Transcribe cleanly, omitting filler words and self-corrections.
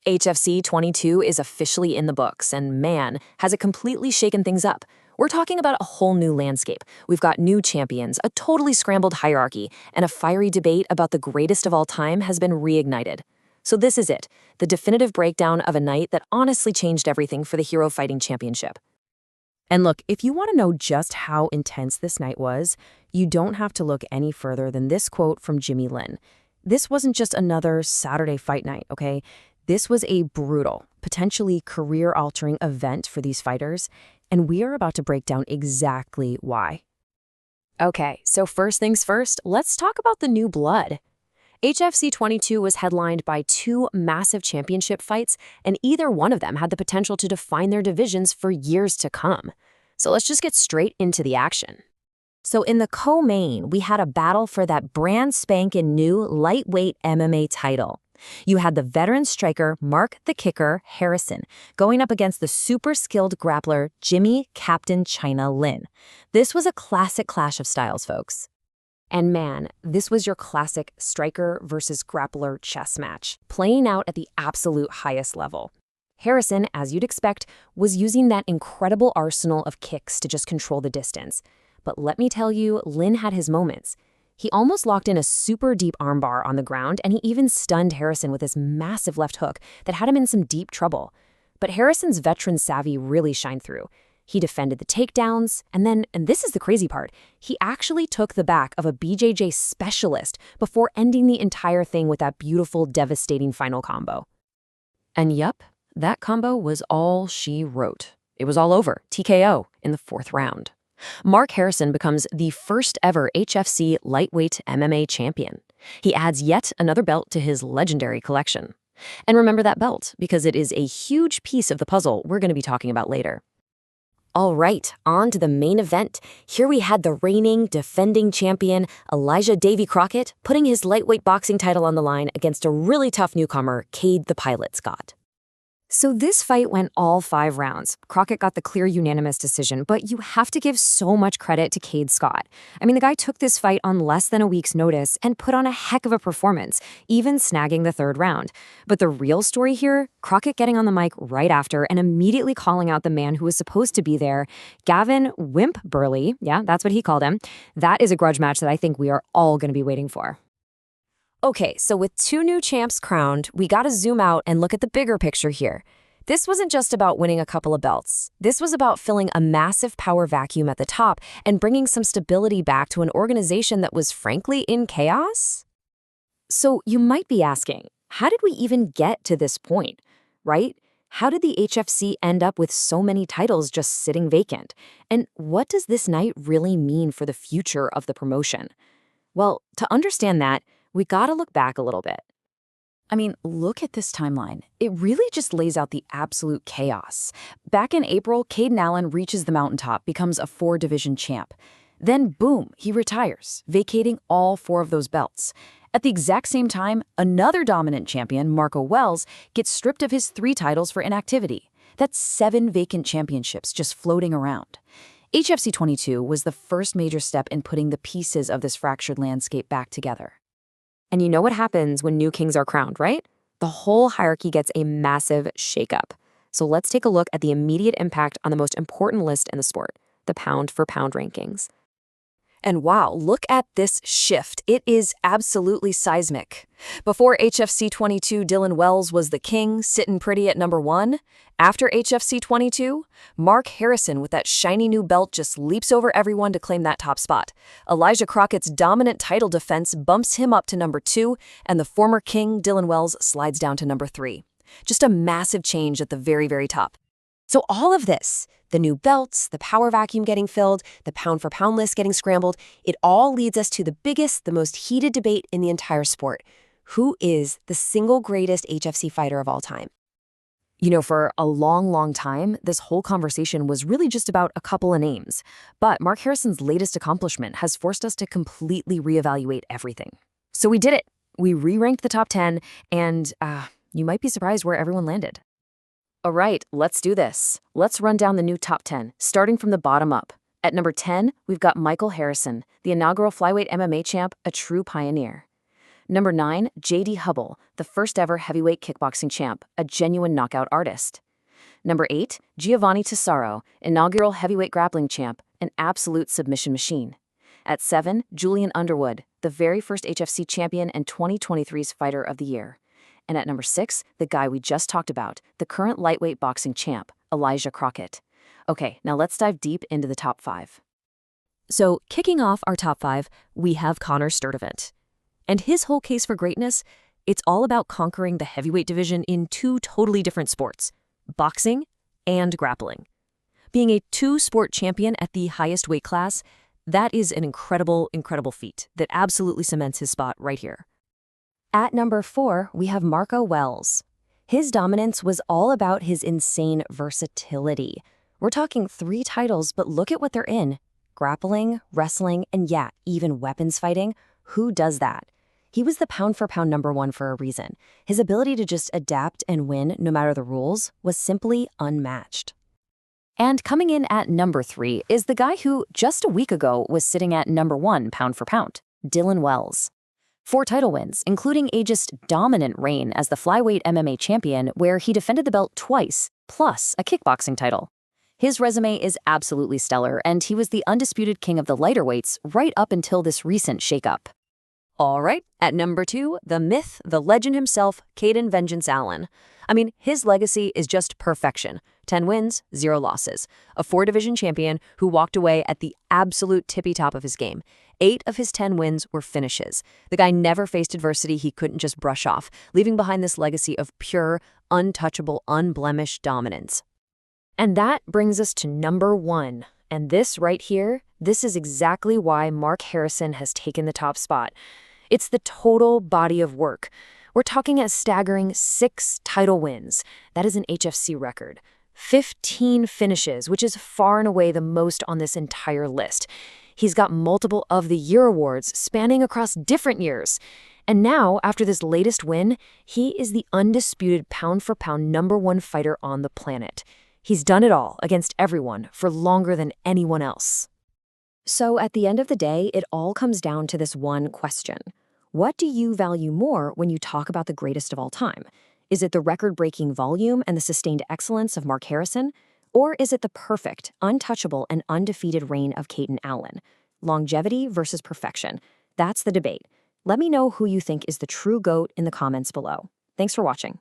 HFC 22 is officially in the books, and man, has it completely shaken things up. We're talking about a whole new landscape. We've got new champions, a totally scrambled hierarchy, and a fiery debate about the greatest of all time has been reignited. So this is it, the definitive breakdown of a night that honestly changed everything for the Hero Fighting Championship. And look, if you want to know just how intense this night was, you don't have to look any further than this quote from Jimmy Lin. This wasn't just another Saturday fight night, okay? This was a brutal, potentially career-altering event for these fighters, and we are about to break down exactly why. Okay, so first things first, let's talk about the new blood. HFC 22 was headlined by two massive championship fights, and either one of them had the potential to define their divisions for years to come. So let's just get straight into the action. So in the co-main, we had a battle for that brand spanking new lightweight MMA title. You had the veteran striker Mark the Kicker Harrison going up against the super skilled grappler Jimmy Captain China Lin. This was a classic clash of styles, folks. And man, this was your classic striker versus grappler chess match, playing out at the absolute highest level. Harrison, as you'd expect, was using that incredible arsenal of kicks to just control the distance. But let me tell you, Lin had his moments. He almost locked in a super deep armbar on the ground, and he even stunned Harrison with his massive left hook that had him in some deep trouble. But Harrison's veteran savvy really shined through. He defended the takedowns, and then, and this is the crazy part, he actually took the back of a BJJ specialist before ending the entire thing with that beautiful, devastating final combo. And yup, that combo was all she wrote. It was all over, TKO, in the fourth round. Mark Harrison becomes the first ever HFC lightweight MMA champion. He adds yet another belt to his legendary collection. And remember that belt, because it is a huge piece of the puzzle we're going to be talking about later. All right, on to the main event. Here we had the reigning, defending champion, Elijah Davy Crockett, putting his lightweight boxing title on the line against a really tough newcomer, Cade the Pilot Scott. So this fight went all 5 rounds. Crockett got the clear unanimous decision, but you have to give so much credit to Cade Scott. I mean, the guy took this fight on less than a week's notice and put on a heck of a performance, even snagging the 3rd round. But the real story here, Crockett getting on the mic right after and immediately calling out the man who was supposed to be there, Gavin Wimp Burley. Yeah, that's what he called him. That is a grudge match that I think we are all going to be waiting for. Okay, so with 2 new champs crowned, we gotta zoom out and look at the bigger picture here. This wasn't just about winning a couple of belts. This was about filling a massive power vacuum at the top and bringing some stability back to an organization that was frankly in chaos. So you might be asking, how did we even get to this point, right? How did the HFC end up with so many titles just sitting vacant? And what does this night really mean for the future of the promotion? Well, to understand that, we gotta look back a little bit. I mean, look at this timeline. It really just lays out the absolute chaos. Back in April, Caden Allen reaches the mountaintop, becomes a 4-division champ. Then, boom, he retires, vacating all 4 of those belts. At the exact same time, another dominant champion, Marco Wells, gets stripped of his 3 titles for inactivity. That's 7 vacant championships just floating around. HFC 22 was the first major step in putting the pieces of this fractured landscape back together. And you know what happens when new kings are crowned, right? The whole hierarchy gets a massive shakeup. So let's take a look at the immediate impact on the most important list in the sport, the pound-for-pound rankings. And wow, look at this shift. It is absolutely seismic. Before HFC 22, Dylan Wells was the king, sitting pretty at number 1. After HFC 22, Mark Harrison with that shiny new belt just leaps over everyone to claim that top spot. Elijah Crockett's dominant title defense bumps him up to number 2, and the former king, Dylan Wells, slides down to number 3. Just a massive change at the very, very top. So all of this, the new belts, the power vacuum getting filled, the pound-for-pound list getting scrambled, it all leads us to the biggest, the most heated debate in the entire sport. Who is the single greatest HFC fighter of all time? You know, for a long, long time, this whole conversation was really just about a couple of names. But Mark Harrison's latest accomplishment has forced us to completely reevaluate everything. So we did it. We re-ranked the top 10, and you might be surprised where everyone landed. All right, let's do this. Let's run down the new top 10, starting from the bottom up. At number 10, we've got Michael Harrison, the inaugural flyweight MMA champ, a true pioneer. Number 9, J.D. Hubble, the first ever heavyweight kickboxing champ, a genuine knockout artist. Number 8, Giovanni Tesaro, inaugural heavyweight grappling champ, an absolute submission machine. At 7, Julian Underwood, the very first HFC champion and 2023's Fighter of the Year. And at number 6, the guy we just talked about, the current lightweight boxing champ, Elijah Crockett. Okay, now let's dive deep into the top 5. So, kicking off our top 5, we have Connor Sturdivant. And his whole case for greatness, it's all about conquering the heavyweight division in 2 totally different sports, boxing and grappling. Being a 2-sport champion at the highest weight class, that is an incredible, incredible feat that absolutely cements his spot right here. At number 4, we have Marco Wells. His dominance was all about his insane versatility. We're talking 3 titles, but look at what they're in. Grappling, wrestling, and yeah, even weapons fighting. Who does that? He was the pound-for-pound number 1 for a reason. His ability to just adapt and win, no matter the rules, was simply unmatched. And coming in at number 3 is the guy who, just a week ago, was sitting at number 1 pound-for-pound, Dylan Wells. 4 title wins, including a just dominant reign as the flyweight MMA champion where he defended the belt twice, plus a kickboxing title. His resume is absolutely stellar, and he was the undisputed king of the lighter weights right up until this recent shakeup. All right, at number 2, the myth, the legend himself, Caden Vengeance Allen. I mean, his legacy is just perfection. 10 wins, 0 losses. A 4-division champion who walked away at the absolute tippy top of his game. 8 of his 10 wins were finishes. The guy never faced adversity he couldn't just brush off, leaving behind this legacy of pure, untouchable, unblemished dominance. And that brings us to number 1. And this right here, this is exactly why Mark Harrison has taken the top spot. It's the total body of work. We're talking a staggering 6 title wins. That is an HFC record. 15 finishes, which is far and away the most on this entire list. He's got multiple of the year awards spanning across different years. And now, after this latest win, he is the undisputed pound-for-pound number 1 fighter on the planet. He's done it all against everyone for longer than anyone else. So at the end of the day, it all comes down to this one question. What do you value more when you talk about the greatest of all time? Is it the record-breaking volume and the sustained excellence of Mark Harrison? Or is it the perfect, untouchable, and undefeated reign of Caden Allen? Longevity versus perfection. That's the debate. Let me know who you think is the true GOAT in the comments below. Thanks for watching.